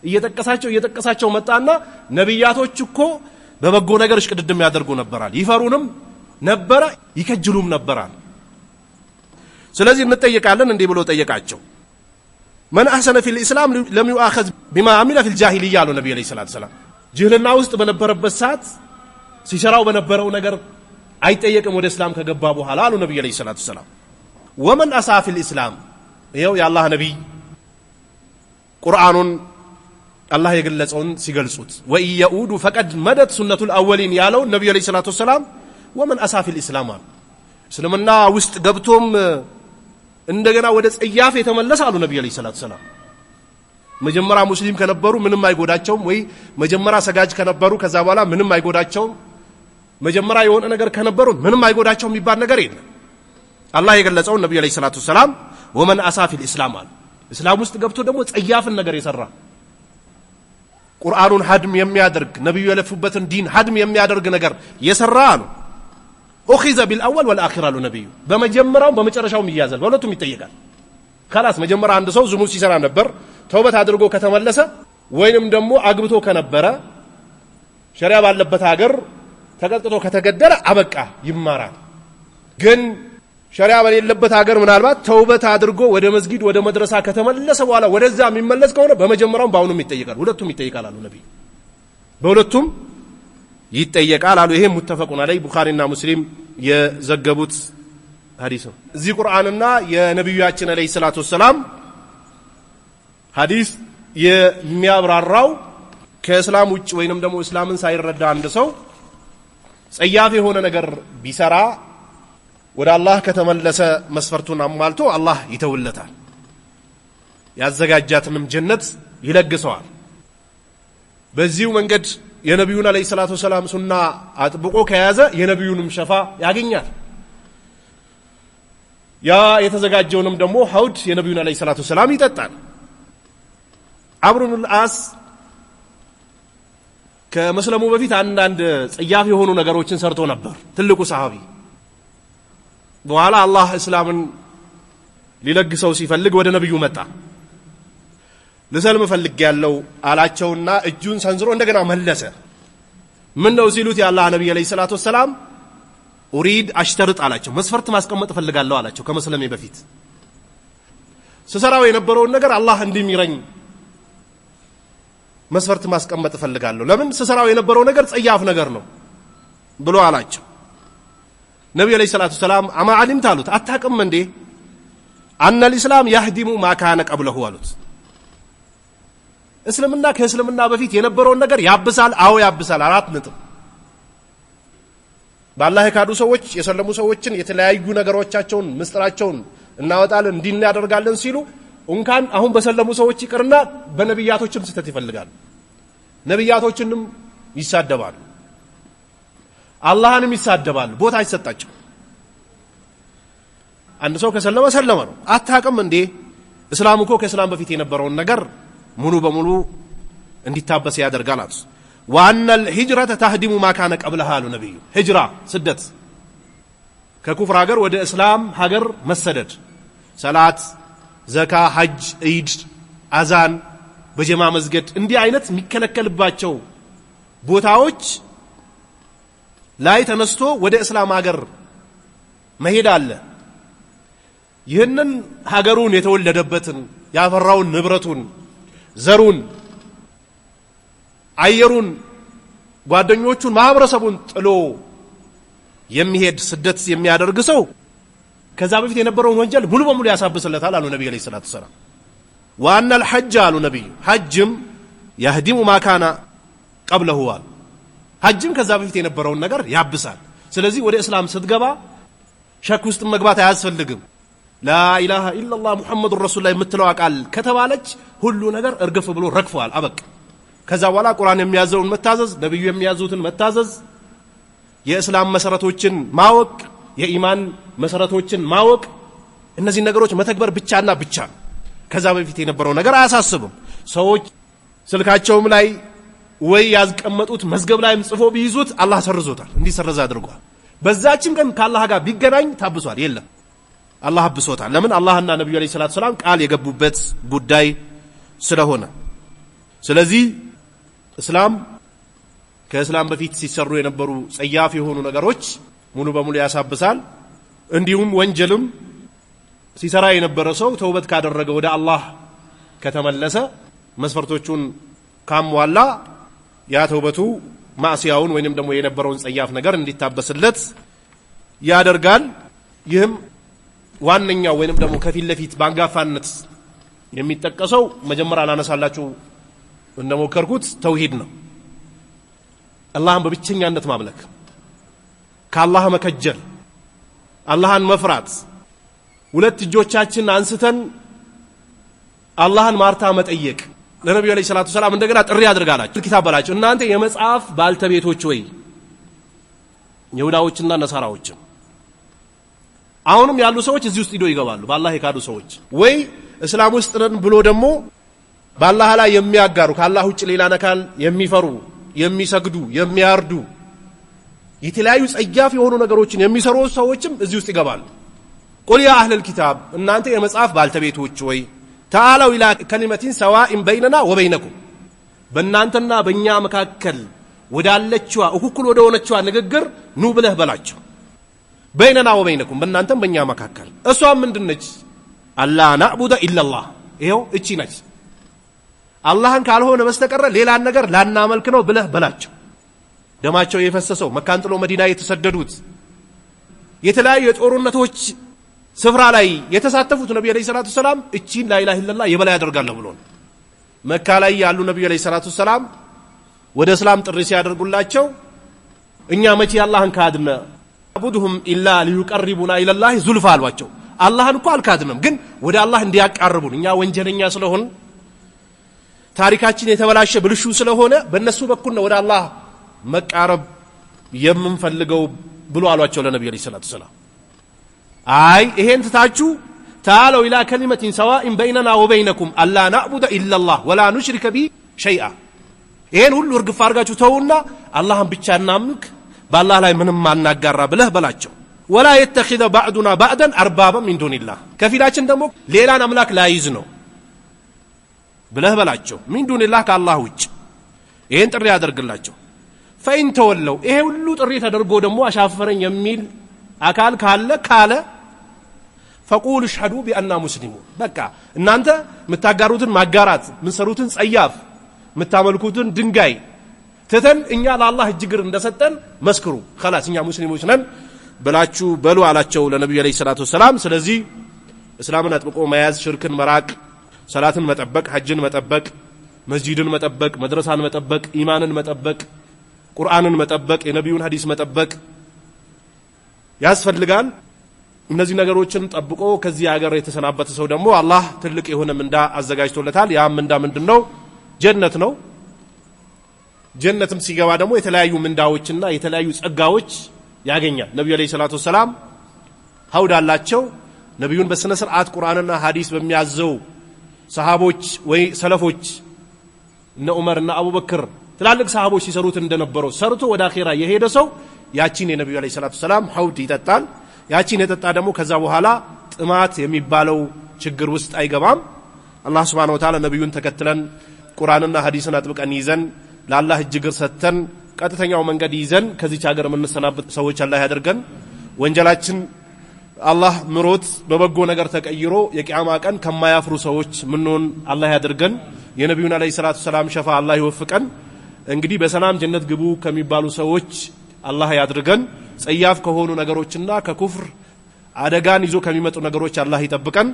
እየጠቀሳቸው መጣና ነብያቶች እኮ በበጎ ነገር እሽቅድድም ያደርጉ ነበራል፣ ይፈሩንም ነበረ፣ ይከጅሉም ነበራል። ስለዚህ እንጠየቃለን እንዲህ ብሎ ጠየቃቸው። من أحسن في الإسلام لم يؤاخذ بما عمل في الجاهلية على النبي عليه الصلاة والسلام جهلنا وسط በነበረበት ሰዓት ሲሰራው በነበረው ነገር አይጠየቅም ወደ እስላም ከገባ በኋላ አሉ ነብዩ አለይሂ ሰላቱ ሰላም ومن أساء في الإسلام ይኸው የአላህ ነብይ ቁርአኑን አላህ የገለጸውን ሲገልጹት ወኢየኡዱ ፈቀድ መደት ሱነቱል አወሊን ያለው ነብዩ አለይሂ ሰላቱ ሰላም ومن أساء في الإسلام እስልምና ውስጥ ገብቶም እንደገና ወደ ጸያፍ የተመለሰ አሉ ነብዩ አለይሂ ሰላቱ ሰላም መጀመሪያ ሙስሊም ከነበሩ ምንም አይጎዳቸውም ወይ መጀመሪያ ሰጋጅ ከነበሩ ከዛ በኋላ ምንም አይጎዳቸውም መጀመሪያ የሆነ ነገር ከነበሩ ምንም አይጎዳቸውም የሚባል ነገር የለም አላህ የገለጸው ነብዩ አለይሂ ሰላቱ ሰላም ومن أساء في الإسلام እስላም ውስጥ ገብቶ ደግሞ ጸያፍን ነገር የሰራ ቁርአኑን ሀድም የሚያደርግ ነብዩ የለፉበትን ዲን ሀድም የሚያደርግ ነገር የሰራ አሉ أخذ بالأول والآخر አሉ ነብዩ በመጀመሪያው በመጨረሻውም ይያዛል በሁለቱም ይጠየቃል خلاص መጀመሪያ አንድ ሰው ዝሙት ሲሰራ ነበር ተውበት አድርጎ ከተመለሰ ወይንም ደግሞ አግብቶ ከነበረ ሸሪዓ ባለበት ሀገር ተቀጥቅጦ ከተገደለ አበቃ ይማራል ግን ሸሪዓ በሌለበት ሀገር ምናልባት ተውበት አድርጎ ወደ መስጊድ ወደ መድረሳ ከተመለሰ በኋላ ወደዛ የሚመለስ ከሆነ በመጀመሪያው ባሁንም ይጠየቃል ሁለቱም ይጠየቃል አሉ ነብዩ በሁለቱም ይጠየቃል አሉ ይሄ ሙተፈቁን አለይ ቡኻሪና ሙስሊም የዘገቡት ሐዲስ ነው እዚህ ቁርአንና የነብዩያችን አለይሂ ሰላቱ ሰላም ሐዲስ የሚያብራራው ከእስላም ውጭ ወይንም ደግሞ እስላምን ሳይረዳ አንድ ሰው ጸያፍ የሆነ ነገር ቢሰራ ወደ አላህ ከተመለሰ መስፈርቱን አሟልቶ አላህ ይተውለታል ያዘጋጃትንም ጀነት ይለግሰዋል በዚሁ መንገድ የነብዩን አለይሂ ሰላቱ ሰላም ሱና አጥብቆ ከያዘ የነብዩንም ሸፋ ያገኛል ያ የተዘጋጀውንም ደግሞ ሐውድ የነብዩን አለይሂ ሰላቱ ሰላም ይጠጣል አምሩ ብን አልዓስ ከመስለሙ በፊት አንዳንድ ጸያፍ የሆኑ ነገሮችን ሰርቶ ነበር ትልቁ ሰሃቢ በኋላ አላህ እስላምን ሊለግሰው ሲፈልግ ወደ ነብዩ መጣ ለሰልም ፈልግ ያለው አላቸውና እጁን ሰንዝሮ እንደገና መለሰ ምን ነው ሲሉት የአላህ ነብይ አለይሂ ሰላቱ ሰላም ኡሪድ አሽተርጥ አላቸው መስፈርት ማስቀመጥ ፈልጋለሁ አላቸው ከመስለሜ በፊት ሰሰራው የነበረውን ነገር አላህ እንዲሚረኝ መስፈርት ማስቀመጥ ፈልጋለሁ ለምን ሰሰራው የነበረው ነገር ጸያፍ ነገር ነው ብሎ አላቸው ነብዩ አለይሂ ሰላቱ ሰላም አማ ዓሊምት አሉት አታውቅም እንዴ አን الاسلام يهدم ما كان قبله አሉት እስልምና ከእስልምና በፊት የነበረውን ነገር ያብሳል አዎ ያብሳል አራት ነጥብ በአላህ የካዱ ሰዎች የሰለሙ ሰዎችን የተለያዩ ነገሮቻቸውን ምስጥራቸውን እናወጣለን እንዲና ያደርጋለን ሲሉ እንኳን አሁን በሰለሙ ሰዎች ይቅርና በነብያቶችም ስተት ይፈልጋሉ ነብያቶችንም ይሳደባሉ አላህንም ይሳደባሉ ቦታ አይሰጣቸው አንድ ሰው ከሰለመ ሰለመ ነው አታውቅም እንዴ እስላም እኮ ከእስላም በፊት የነበረውን ነገር ሙሉ በሙሉ እንዲታበስ ያደርጋል አሉ وأن الهجرة تهدم ما كان قبلها አሉ ነብዩ ሂጅራ ስደት ከኩፍር ሀገር ወደ እስላም ሀገር መሰደድ ሰላት ዘካ ሐጅ ኢድ አዛን በጀማ መስገድ እንዲህ አይነት የሚከለከልባቸው ቦታዎች ላይ ተነስቶ ወደ እስላም ሀገር መሄድ አለ ይህንን ሀገሩን የተወለደበትን ያፈራውን ንብረቱን ዘሩን አየሩን ጓደኞቹን ማህበረሰቡን ጥሎ የሚሄድ ስደት የሚያደርግ ሰው ከዛ በፊት የነበረውን ወንጀል ሙሉ በሙሉ ያሳብስለታል አሉ ነብዩ አለይሂ ሰላቱ ሰላም وأن الحج አሉ ነብዩ ሐጅም يهدم ما كان قبله አሉ ሐጅም ከዛ በፊት የነበረውን ነገር ያብሳል ስለዚህ ወደ እስላም ስትገባ ሸክ ውስጥ መግባት አያስፈልግም لا اله الا الله محمد رسول الله የምትለው ቃል ከተባለች ሁሉ ነገር እርግፍ ብሎ ረግፏል አበቃ ከዛ በኋላ ቁርአን የሚያዘውን መታዘዝ ነብዩ የሚያዙትን መታዘዝ የእስላም መሰረቶችን ማወቅ የኢማን መሰረቶችን ማወቅ እነዚህ ነገሮች መተግበር ብቻና ብቻ ከዛ በፊት የነበረው ነገር አያሳስብም ሰዎች ስልካቸውም ላይ ወይ ያስቀመጡት መዝገብ ላይም ጽፎ ቢይዙት አላህ ሰርዞታል እንዲሰርዝ አድርጓል በዛችም ቀን ከአላህ ጋር ቢገናኝ ታብሷል የለም አላህ አብሶታል ለምን አላህና ነብዩ አለይሂ ሰላቱ ሰላም ቃል የገቡበት ጉዳይ ስለሆነ ስለዚህ እስላም ከእስላም በፊት ሲሰሩ የነበሩ ጸያፍ የሆኑ ነገሮች ሙሉ በሙሉ ያሳብሳል እንዲሁም ወንጀልም ሲሰራ የነበረ ሰው ተውበት ካደረገ ወደ አላህ ከተመለሰ መስፈርቶቹን ካሟላ ያ ተውበቱ ማዕሲያውን ወይንም ደግሞ የነበረውን ጸያፍ ነገር እንዲታበስለት ያደርጋል። ይህም ዋነኛው ወይንም ደግሞ ከፊት ለፊት ባንጋፋነት የሚጠቀሰው መጀመሪያ ላነሳላችሁ እንደሞከርኩት ተውሂድ ነው። አላህን በብቸኛነት ማምለክ፣ ከአላህ መከጀል፣ አላህን መፍራት፣ ሁለት እጆቻችን አንስተን አላህን ማርታ መጠየቅ። ለነብዩ አለይሂ ሰላቱ ሰላም እንደገና ጥሪ አድርጋላችሁ ኪታብ በላችሁ እናንተ የመጽሐፍ ባልተቤቶች ወይ ይሁዳዎችና ነሳራዎችም አሁንም ያሉ ሰዎች እዚህ ውስጥ ሄደው ይገባሉ። በአላህ የካዱ ሰዎች ወይ እስላም ውስጥ ነን ብሎ ደግሞ በአላህ ላይ የሚያጋሩ ከአላህ ውጭ ሌላ ነካል የሚፈሩ የሚሰግዱ የሚያርዱ የተለያዩ ጸያፍ የሆኑ ነገሮችን የሚሰሩ ሰዎችም እዚህ ውስጥ ይገባሉ። ቁል ያ አህለል ኪታብ እናንተ የመጽሐፍ ባልተቤቶች ወይ ተዓለው ኢላ ከሊመቲን ሰዋኢን በይነና ወበይነኩም በእናንተና በእኛ መካከል ወዳለችዋ እኩል ወደ ሆነችዋ ንግግር ኑ ብለህ በላቸው። በይነና ወበይነኩም በእናንተም በእኛ መካከል እሷም ምንድነች? አላ ናዕቡደ ኢላላህ ይሄው እቺ ነች። አላህን ካልሆነ በስተቀር ሌላን ነገር ላናመልክ ነው ብለህ በላቸው። ደማቸው የፈሰሰው መካን ጥሎ መዲና የተሰደዱት የተለያዩ የጦርነቶች ስፍራ ላይ የተሳተፉት ነብዩ አለይሂ ሰላቱ ሰላም እቺን ላኢላሃ ኢላላህ የበላይ ያደርጋለሁ ብሎ መካ ላይ ያሉ ነብዩ አለይሂ ሰላቱ ሰላም ወደ እስላም ጥሪ ሲያደርጉላቸው እኛ መቼ አላህን ካድነ አቡዱሁም ኢላ ሊዩቀርቡና ኢላላህ ዙልፋ አሏቸው። አላህን እኮ አልካድንም ግን ወደ አላህ እንዲያቃርቡን እኛ ወንጀለኛ ስለሆን ታሪካችን የተበላሸ ብልሹ ስለሆነ በእነሱ በኩል ነው ወደ አላህ መቃረብ የምንፈልገው ብሎ አሏቸው ለነብዩ አለይሂ ሰላቱ ሰላም። አይ ይሄን ትታችሁ ተዓለው ኢላ ከሊመቲን ሰዋኢን በይነና ወበይነኩም አላ ናዕቡደ ኢላላህ ወላ ኑሽሪከ ቢ ሸይአ ይሄን ሁሉ እርግፍ አድርጋችሁ ተውና አላህን ብቻ እናምልክ በአላህ ላይ ምንም ማናጋራ ብለህ በላቸው። ወላ የተኺዘ ባዕዱና ባዕደን አርባበ ሚን ዱኒላህ ከፊላችን ደግሞ ሌላን አምላክ ላይዝ ነው ብለህ በላቸው። ሚን ዱኒላህ ከአላህ ውጭ ይሄን ጥሪ ያደርግላቸው። ፈኢን ተወለው ይሄ ሁሉ ጥሪ ተደርጎ ደግሞ አሻፈረኝ የሚል አካል ካለ ፈቁሉ ሽሀዱ ቢአና ሙስሊሙን በቃ እናንተ የምታጋሩትን ማጋራት ምንሰሩትን ጸያፍ የምታመልኩትን ድንጋይ ትተን እኛ ለአላህ እጅግር እንደሰጠን መስክሩ خلاص እኛ ሙስሊሞች ነን ብላችሁ በሉ አላቸው ለነብዩ አለይሂ ሰላቱ ሰላም። ስለዚህ እስላምን አጥብቆ መያዝ፣ ሽርክን መራቅ፣ ሰላትን መጠበቅ፣ ሐጅን መጠበቅ፣ መስጂድን መጠበቅ፣ መድረሳን መጠበቅ፣ ኢማንን መጠበቅ፣ ቁርአንን መጠበቅ፣ የነብዩን ሐዲስ መጠበቅ ያስፈልጋል። እነዚህ ነገሮችን ጠብቆ ከዚህ ሀገር የተሰናበተ ሰው ደግሞ አላህ ትልቅ የሆነ ምንዳ አዘጋጅቶለታል። ያ ምንዳ ምንድነው? ጀነት ነው። ጀነትም ሲገባ ደግሞ የተለያዩ ምንዳዎችና የተለያዩ ጸጋዎች ያገኛል። ነብዩ አለይሂ ሰላቱ ሰላም ሐውድ አላቸው። ነብዩን በስነ ስርዓት ቁርአንና ሐዲስ በሚያዘው ሰሃቦች ወይ ሰለፎች እነ ዑመር እና አቡበክር ትላልቅ ሰሃቦች ሲሰሩት እንደነበረው ሰርቶ ወደ አኺራ የሄደ ሰው ያቺን የነብዩ አለይሂ ሰላቱ ሰላም ሐውድ ይጠጣል። ያቺን የጠጣ ደግሞ ከዛ በኋላ ጥማት የሚባለው ችግር ውስጥ አይገባም። አላህ Subhanahu Wa Ta'ala ነብዩን ተከትለን ቁርአንና ሐዲስን አጥብቀን ይዘን ለአላህ እጅግር ሰተን ቀጥተኛው መንገድ ይዘን ከዚህ ሀገር የምንሰናበት ሰዎች አላህ ያደርገን። ወንጀላችን አላህ ምሮት በበጎ ነገር ተቀይሮ የቂያማ ቀን ከማያፍሩ ሰዎች ምንሆን አላህ ያደርገን። የነብዩን አለይሂ ሰላቱ ሰላም ሸፋ አላህ ይወፍቀን። እንግዲህ በሰላም ጀነት ግቡ ከሚባሉ ሰዎች አላህ ያድርገን። ጸያፍ ከሆኑ ነገሮችና ከኩፍር አደጋን ይዞ ከሚመጡ ነገሮች አላህ ይጠብቀን።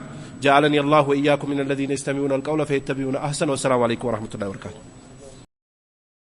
جعلني الله وإياكم من الذين يستمعون القول فيتبعون أحسنه والسلام عليكم ورحمة الله وبركاته.